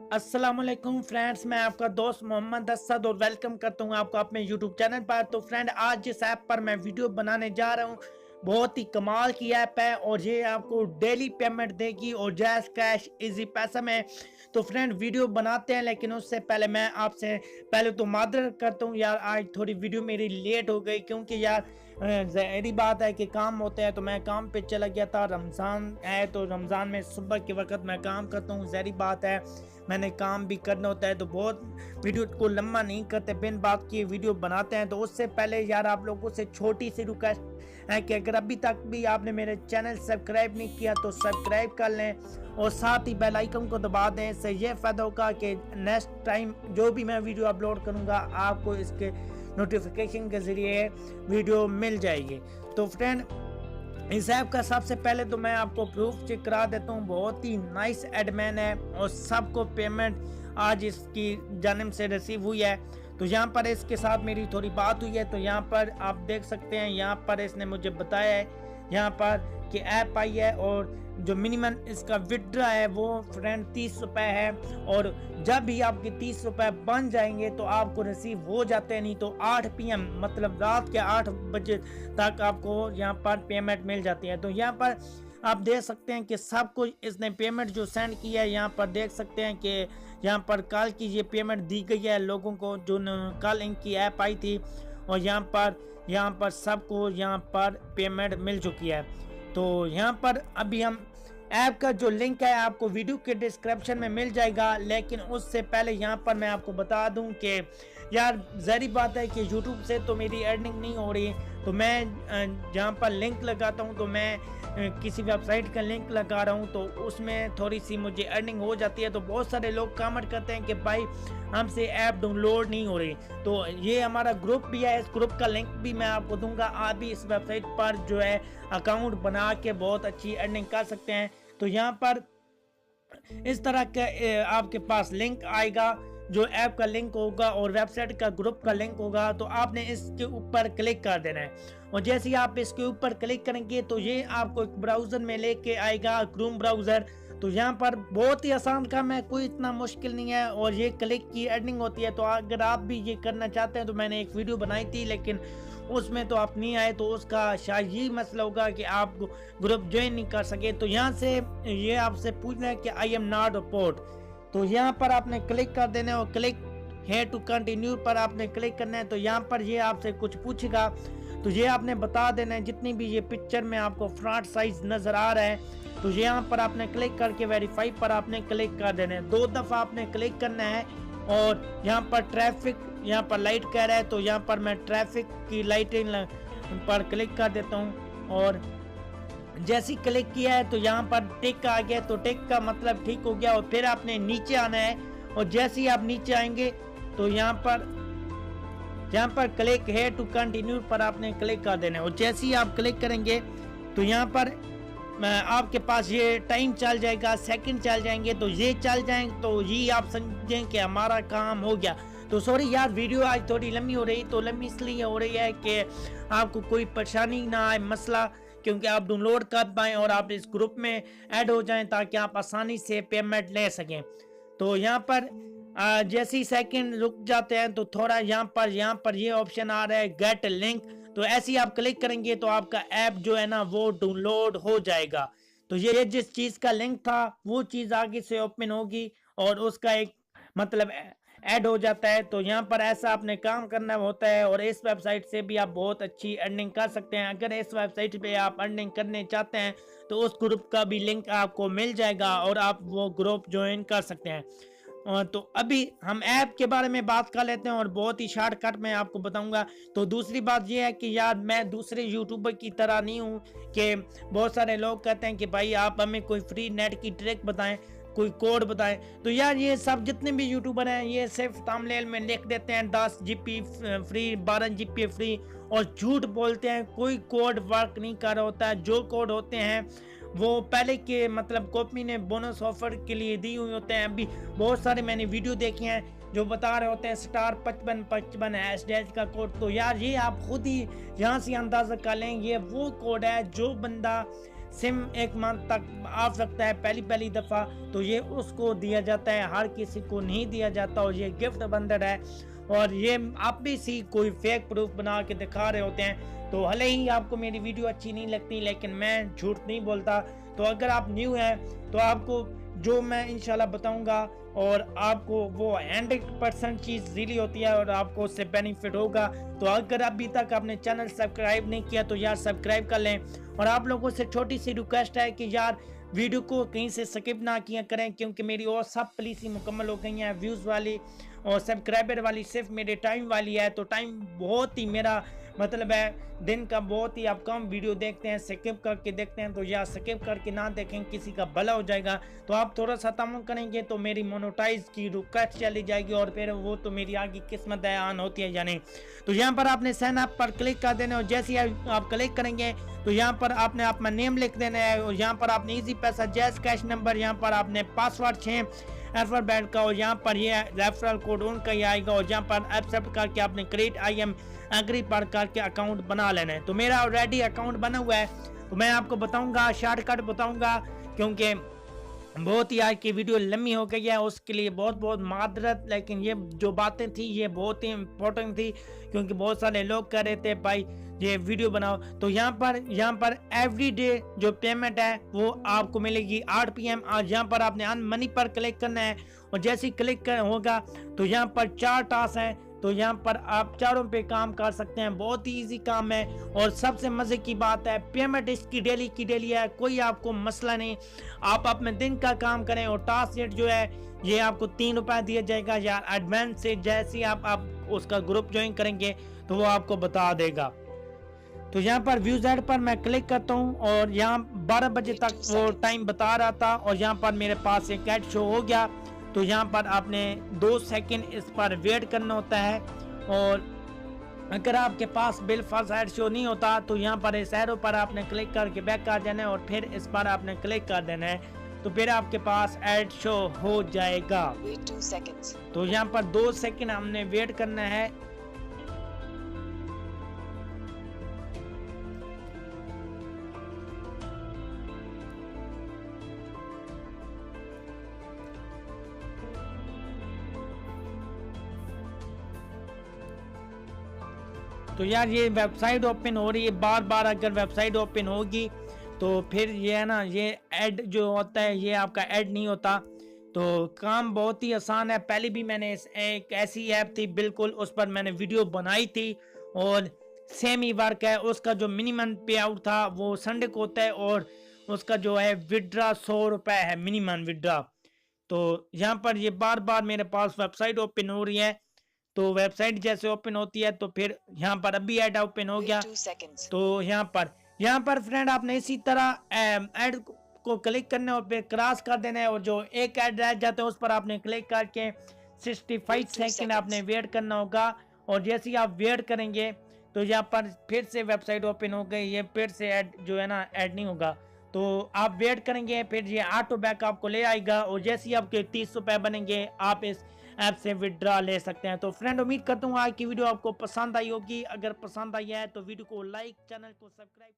अस्सलाम वालेकुम फ्रेंड्स, मैं आपका दोस्त मोहम्मद असद और वेलकम करता हूं आपको अपने यूट्यूब चैनल पर। तो फ्रेंड, आज जिस ऐप पर मैं वीडियो बनाने जा रहा हूं बहुत ही कमाल की ऐप है और ये आपको डेली पेमेंट देगी और जैज़ कैश इजी पैसा में। तो फ्रेंड, वीडियो बनाते हैं, लेकिन उससे पहले मैं आपसे पहले तो मादरत करता हूं यार, आज थोड़ी वीडियो मेरी लेट हो गई क्योंकि यार ज़ाहिरी बात है कि काम होते हैं, तो मैं काम पे चला गया था। रमज़ान है तो रमज़ान में सुबह के वक्त मैं काम करता हूँ, ज़ाहिरी बात है मैंने काम भी करना होता है, तो बहुत वीडियो को लंबा नहीं करते, बिन बात की वीडियो बनाते हैं। तो उससे पहले यार आप लोगों से छोटी सी रिक्वेस्ट है कि अगर अभी तक भी आपने मेरे चैनल सब्सक्राइब नहीं किया तो सब्सक्राइब कर लें और साथ ही बेल आइकन को दबा दें। इससे ये फ़ायदा होगा कि नेक्स्ट टाइम जो भी मैं वीडियो अपलोड करूँगा आपको इसके नोटिफिकेशन के ज़रिए वीडियो मिल जाएगी। तो फ्रेंड, इस ऐप का सबसे पहले तो मैं आपको प्रूफ चेक करा देता हूँ। बहुत ही नाइस एडमिन है और सबको पेमेंट आज इसकी जानिब से रिसीव हुई है। तो यहाँ पर इसके साथ मेरी थोड़ी बात हुई है, तो यहाँ पर आप देख सकते हैं, यहाँ पर इसने मुझे बताया है यहाँ पर कि ऐप आई है और जो मिनिमम इसका विड्रा है वो फ्रेंड 30 रुपये है। और जब भी आपके 30 रुपये बन जाएंगे तो आपको रिसीव हो जाते हैं, नहीं तो 8 PM मतलब रात के 8 बजे तक आपको यहाँ पर पेमेंट मिल जाती है। तो यहाँ पर आप देख सकते हैं कि सब कुछ इसने पेमेंट जो सेंड की है, यहाँ पर देख सकते हैं कि यहाँ पर कल की ये पेमेंट दी गई है लोगों को जो कल इनकी ऐप आई थी, और यहाँ पर सबको यहाँ पर पेमेंट मिल चुकी है। तो यहाँ पर अभी हम ऐप का जो लिंक है आपको वीडियो के डिस्क्रिप्शन में मिल जाएगा, लेकिन उससे पहले यहाँ पर मैं आपको बता दूं कि यार ज़ाहिर बात है कि यूट्यूब से तो मेरी अर्निंग नहीं हो रही, तो मैं जहाँ पर लिंक लगाता हूँ तो मैं किसी वेबसाइट का लिंक लगा रहा हूँ, तो उसमें थोड़ी सी मुझे अर्निंग हो जाती है। तो बहुत सारे लोग कमेंट करते हैं कि भाई हमसे ऐप डाउनलोड नहीं हो रही। तो ये हमारा ग्रुप भी है, इस ग्रुप का लिंक भी मैं आपको दूंगा। आप भी इस वेबसाइट पर जो है अकाउंट बना के बहुत अच्छी अर्निंग कर सकते हैं। तो यहाँ पर इस तरह के आपके पास लिंक आएगा, जो ऐप का लिंक होगा और वेबसाइट का ग्रुप का लिंक होगा, तो आपने इसके ऊपर क्लिक कर देना है। और जैसे ही आप इसके ऊपर क्लिक करेंगे तो ये आपको एक ब्राउज़र में लेके आएगा, क्रोम ब्राउज़र। तो यहाँ पर बहुत ही आसान काम है, कोई इतना मुश्किल नहीं है और ये क्लिक की अर्निंग होती है। तो अगर आप भी ये करना चाहते हैं तो मैंने एक वीडियो बनाई थी, लेकिन उसमें तो आप नहीं आए, तो उसका शायद यही मसला होगा कि आप ग्रुप ज्वाइन नहीं कर सके। तो यहाँ से ये आपसे पूछना है कि आई एम नॉट रिपोर्ट, तो यहाँ पर आपने क्लिक कर देना है और क्लिक है टू कंटिन्यू पर आपने क्लिक करना है। तो यहाँ पर ये आपसे कुछ पूछेगा, तो ये आपने बता देना है जितनी भी ये पिक्चर में आपको फ्रंट साइज नज़र आ रहा है। तो यहाँ पर आपने क्लिक करके वेरीफाई पर आपने क्लिक कर देना है, 2 दफ़ा आपने क्लिक करना है। और यहाँ पर ट्रैफिक, यहाँ पर लाइट कह रहा है, तो यहाँ पर मैं ट्रैफिक की लाइटिंग पर क्लिक कर देता हूँ। और जैसे क्लिक किया है तो यहाँ पर टिक आ गया, तो टिक का मतलब ठीक हो गया। और फिर आपने नीचे आना है और जैसे ही आप नीचे आएंगे तो यहाँ पर क्लिक है टू कंटिन्यू पर आपने क्लिक कर देना है। और जैसे ही आप क्लिक करेंगे तो यहाँ पर आपके पास ये टाइम चल जाएगा, सेकंड चल जाएंगे। तो ये चल जाएंगे तो ये आप समझें कि हमारा काम हो गया। तो सॉरी यार, वीडियो आज थोड़ी लंबी हो रही, तो लंबी इसलिए हो रही है कि आपको कोई परेशानी ना आए, मसला, क्योंकि आप डाउनलोड कर पाएँ और आप इस ग्रुप में ऐड हो जाएं ताकि आप आसानी से पेमेंट ले सकें। तो यहाँ पर जैसे ही सेकंड रुक जाते हैं तो थोड़ा यहाँ पर ये ऑप्शन आ रहा है गेट लिंक, तो ऐसे ही आप क्लिक करेंगे तो आपका ऐप जो है ना वो डाउनलोड हो जाएगा। तो ये जिस चीज़ का लिंक था वो चीज़ आगे से ओपन होगी और उसका एक मतलब ऐड हो जाता है। तो यहाँ पर ऐसा आपने काम करना होता है और इस वेबसाइट से भी आप बहुत अच्छी अर्निंग कर सकते हैं। अगर इस वेबसाइट पे आप अर्निंग करने चाहते हैं तो उस ग्रुप का भी लिंक आपको मिल जाएगा और आप वो ग्रुप ज्वाइन कर सकते हैं। तो अभी हम ऐप के बारे में बात कर लेते हैं और बहुत ही शॉर्टकट में आपको बताऊंगा। तो दूसरी बात यह है कि यार मैं दूसरे यूट्यूबर की तरह नहीं हूं कि बहुत सारे लोग कहते हैं कि भाई आप हमें कोई फ्री नेट की ट्रिक बताएं, कोई कोड बताएं। तो यार ये सब जितने भी यूट्यूबर हैं ये सिर्फ थंबनेल में लिख देते हैं 10 GB फ्री, 12 GB फ्री और झूठ बोलते हैं। कोई कोड वर्क नहीं कर रहा होता है। जो कोड होते हैं वो पहले के मतलब कंपनी ने बोनस ऑफर के लिए दी हुई होते हैं। अभी बहुत सारे मैंने वीडियो देखे हैं जो बता रहे होते हैं स्टार 5555 हैशटैग का कोड। तो यार ये आप खुद ही यहाँ से अंदाज़ा कर लें, ये वो कोड है जो बंदा सिम 1 मंथ तक आ सकता है पहली दफ़ा, तो ये उसको दिया जाता है, हर किसी को नहीं दिया जाता। और ये गिफ्ट बंडल है और ये आप भी सी कोई फेक प्रूफ बना के दिखा रहे होते हैं। तो भले ही आपको मेरी वीडियो अच्छी नहीं लगती, लेकिन मैं झूठ नहीं बोलता। तो अगर आप न्यू हैं तो आपको जो मैं इंशाल्लाह बताऊंगा और आपको वो 100% चीज़ रियली होती है और आपको उससे बेनिफिट होगा। तो अगर अभी तक आपने चैनल सब्सक्राइब नहीं किया तो यार सब्सक्राइब कर लें। और आप लोगों से छोटी सी रिक्वेस्ट है कि यार वीडियो को कहीं से स्किप ना किया करें, क्योंकि मेरी और सब पॉलिसी मुकम्मल हो गई हैं, व्यूज़ वाली और सब्सक्राइबर वाली सिर्फ मेरे टाइम वाली है। तो टाइम बहुत ही मेरा मतलब है दिन का बहुत ही आप कम वीडियो देखते हैं, स्किप करके देखते हैं। तो या स्किप करके ना देखें, किसी का भला हो जाएगा। तो आप थोड़ा सा तामुन करेंगे तो मेरी मोनेटाइज की रिक्वेस्ट चली जाएगी और फिर वो तो मेरी आगे किस्मत है ऑन होती है या नहीं। तो यहाँ पर आपने साइन अप पर क्लिक कर देना और जैसे ही आप क्लिक करेंगे तो यहाँ पर आपने अपना नेम लिख देना है और यहाँ पर आपने इजी पैसा जैस कैश नंबर, यहाँ पर आपने पासवर्ड 6 अल्फाबेट का और यहाँ पर ये रेफरल कोड उनका ही आएगा और यहाँ पर एक्सेप्ट करके आपने क्रिएट आई एम एग्री पर करके अकाउंट बना लेना है। तो मेरा ऑलरेडी अकाउंट बना हुआ है, तो मैं आपको बताऊंगा, शॉर्टकट बताऊंगा, क्योंकि बहुत ही आज की वीडियो लंबी हो गई है, उसके लिए बहुत बहुत मादरत। लेकिन ये जो बातें थी ये बहुत ही इम्पोर्टेंट थी, क्योंकि बहुत सारे लोग कह रहे थे भाई ये वीडियो बनाओ। तो यहाँ पर एवरी डे जो पेमेंट है वो आपको मिलेगी 8 PM। आज यहाँ पर आपने अन मनी पर क्लिक करना है और जैसे ही क्लिक होगा तो यहाँ पर 4 टास्क हैं। तो यहाँ पर आप चारों पे काम कर सकते हैं, बहुत ही इजी काम है। और सबसे मजे की बात है पेमेंट इसकी डेली की डेली है, कोई आपको मसला नहीं। आप अपने दिन का काम करें और टास्क रेट जो है ये आपको 3 रुपये दिया जाएगा या एडवांस से जैसे ही आप उसका ग्रुप ज्वाइन करेंगे तो वो आपको बता देगा। तो यहाँ पर व्यूज एड पर मैं क्लिक करता हूँ और यहाँ 12 बजे तक वो टाइम बता रहा था और यहाँ पर मेरे पास एक ऐड शो हो गया। तो यहाँ पर आपने 2 सेकंड इस पर वेट करना होता है और अगर आपके पास बिल फर्स्ट ऐड शो नहीं होता तो यहाँ पर इस एरो पर आपने क्लिक करके बैक कर देना है और फिर इस पर आपने क्लिक कर देना है, तो फिर आपके पास ऐड शो हो जाएगा। तो यहाँ पर 2 सेकंड हमने वेट करना है। तो यार ये वेबसाइट ओपन हो रही है, बार बार अगर वेबसाइट ओपन होगी तो फिर ये है ना, ये ऐड जो होता है ये आपका ऐड नहीं होता। तो काम बहुत ही आसान है। पहले भी मैंने एक ऐसी ऐप थी बिल्कुल, उस पर मैंने वीडियो बनाई थी और सेम ही वर्क है। उसका जो मिनिमम पे आउट था वो संडे को होता है और उसका जो है विड्रा 100 रुपये है मिनिमम विड्रा। तो यहाँ पर ये बार बार मेरे पास वेबसाइट ओपन हो रही है। तो वेबसाइट जैसे ओपन होती है तो फिर यहाँ पर अभी ऐड ओपन हो गया। तो यहाँ पर फ्रेंड आपने इसी तरह ऐड को क्लिक करना है और फिर क्रॉस कर देना है और जो एक ऐड रह जाता है उस पर आपने क्लिक करके 65 सेकंड आपने वेट करना होगा। और जैसे ही आप वेट करेंगे तो यहाँ पर फिर से वेबसाइट ओपन हो गई, ये फिर से ऐड जो है ना ऐड नहीं होगा। तो आप वेट करेंगे फिर ये ऑटो बैक आपको ले आएगा और जैसे ही आपके 30 रुपये बनेंगे आप इस ऐप से विड्रा ले सकते हैं। तो फ्रेंड उम्मीद करता हूँ आज की वीडियो आपको पसंद आई होगी। अगर पसंद आई है तो वीडियो को लाइक, चैनल को सब्सक्राइब